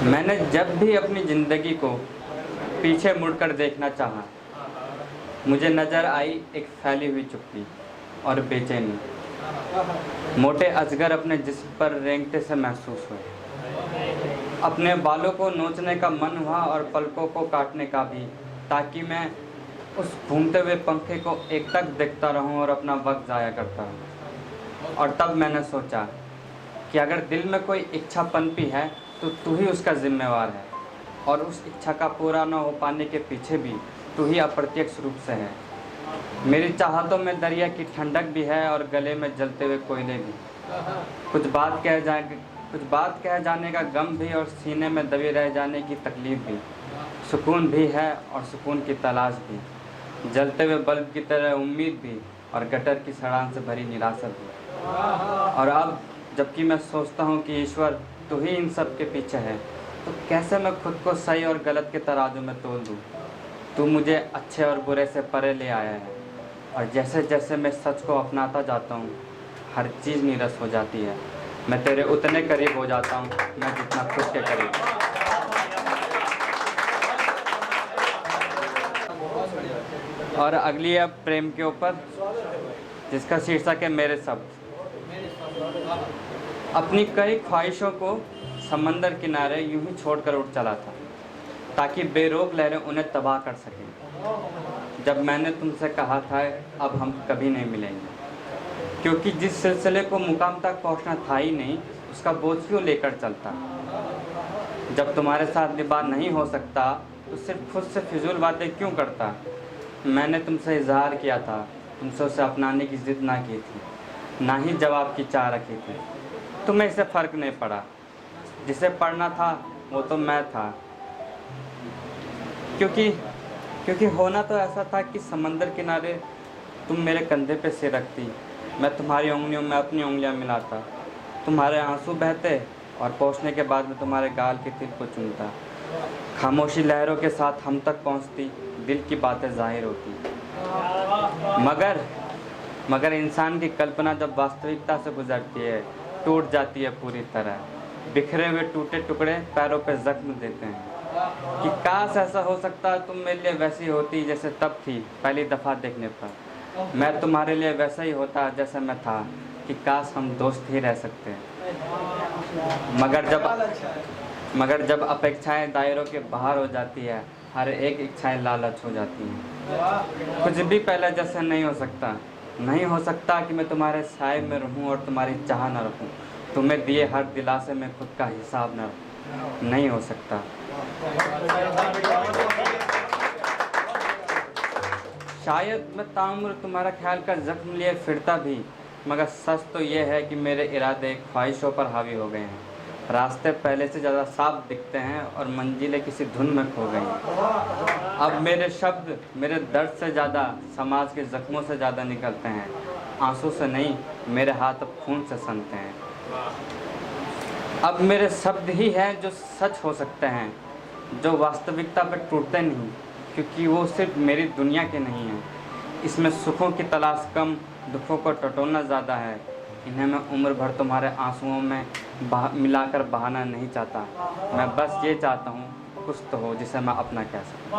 मैंने जब भी अपनी ज़िंदगी को पीछे मुड़कर देखना चाहा, मुझे नज़र आई एक फैली हुई चुप्पी और बेचैनी। मोटे अजगर अपने जिस्म पर रेंगते से महसूस हुए। अपने बालों को नोचने का मन हुआ और पलकों को काटने का भी, ताकि मैं उस घूमते हुए पंखे को एकटक देखता रहूं और अपना वक्त ज़ाया करता रहूं। और तब मैंने सोचा कि अगर दिल में कोई इच्छा पनपी है तो तू ही उसका जिम्मेवार है, और उस इच्छा का पूरा न हो पाने के पीछे भी तू ही अप्रत्यक्ष रूप से है। मेरी चाहतों में दरिया की ठंडक भी है और गले में जलते हुए कोयले भी। कुछ बात कह जाने का गम भी और सीने में दबे रह जाने की तकलीफ भी। सुकून भी है और सुकून की तलाश भी। जलते हुए बल्ब की तरह उम्मीद भी और गटर की सड़ान से भरी निराशा भी। और अब जबकि मैं सोचता हूँ कि ईश्वर तू ही इन सब के पीछे है, तो कैसे मैं खुद को सही और गलत के तराजू में तोल दूँ। तू मुझे अच्छे और बुरे से परे ले आया है, और जैसे जैसे मैं सच को अपनाता जाता हूँ हर चीज़ नीरस हो जाती है। मैं तेरे उतने करीब हो जाता हूँ मैं जितना खुद के करीब। और अगली है प्रेम के ऊपर, जिसका शीर्षक है मेरे शब्द। अपनी कई ख्वाहिशों को समंदर किनारे यूं ही छोड़कर उठ चला था, ताकि बेरोक लहरें उन्हें तबाह कर सकें। जब मैंने तुमसे कहा था अब हम कभी नहीं मिलेंगे, क्योंकि जिस सिलसिले को मुकाम तक पहुंचना था ही नहीं, उसका बोझ क्यों लेकर चलता। जब तुम्हारे साथ निभा नहीं हो सकता तो सिर्फ खुद से फिजूल बातें क्यों करता। मैंने तुमसे इजहार किया था, तुमसे उसे अपनाने की जिद ना की थी, ना ही जवाब की चाह रखी थी। तुम्हें इससे फ़र्क नहीं पड़ा। जिसे पढ़ना था वो तो मैं था, क्योंकि होना तो ऐसा था कि समंदर किनारे तुम मेरे कंधे पे सिर रखती, मैं तुम्हारी उंगलियों में अपनी उंगलियां मिलाता, तुम्हारे आंसू बहते और पहुंचने के बाद में तुम्हारे गाल के तिल को चूमता। खामोशी लहरों के साथ हम तक पहुंचती, दिल की बातें जाहिर होती। मगर इंसान की कल्पना जब वास्तविकता से गुजरती है टूट जाती है पूरी तरह। बिखरे हुए टूटे टुकड़े पैरों पे जख्म देते हैं कि काश ऐसा हो सकता तुम मेरे लिए वैसी होती जैसे तब थी पहली दफ़ा देखने पर। मैं तुम्हारे लिए वैसा ही होता जैसा मैं था, कि काश हम दोस्त ही रह सकते हैं। मगर जब अपेक्षाएं दायरों के बाहर हो जाती है, हर एक इच्छाएं लालच हो जाती हैं। कुछ भी पहले जैसे नहीं हो सकता कि मैं तुम्हारे साए में रहूं और तुम्हारी चाह न रखूं। तुम्हें दिए हर दिलासे में खुद का हिसाब न रखूं। नहीं हो सकता। शायद मैं ताउम्र तुम्हारा ख्याल का जख्म लिए फिरता भी, मगर सच तो यह है कि मेरे इरादे ख्वाहिशों पर हावी हो गए हैं। रास्ते पहले से ज़्यादा साफ दिखते हैं और मंजिलें किसी धुन में खो गई हैं। अब मेरे शब्द मेरे दर्द से ज़्यादा, समाज के ज़ख्मों से ज़्यादा निकलते हैं। आंसू से नहीं, मेरे हाथ अब खून से सनते हैं। अब मेरे शब्द ही हैं जो सच हो सकते हैं, जो वास्तविकता पर टूटते नहीं, क्योंकि वो सिर्फ मेरी दुनिया के नहीं हैं। इसमें सुखों की तलाश कम, दुखों को टटोलना ज़्यादा है। इन्हें मैं उम्र भर तुम्हारे आंसुओं में मिलाकर बहाना नहीं चाहता। मैं बस ये चाहता हूँ कुछ तो हो जिसे मैं अपना कह सकूँ।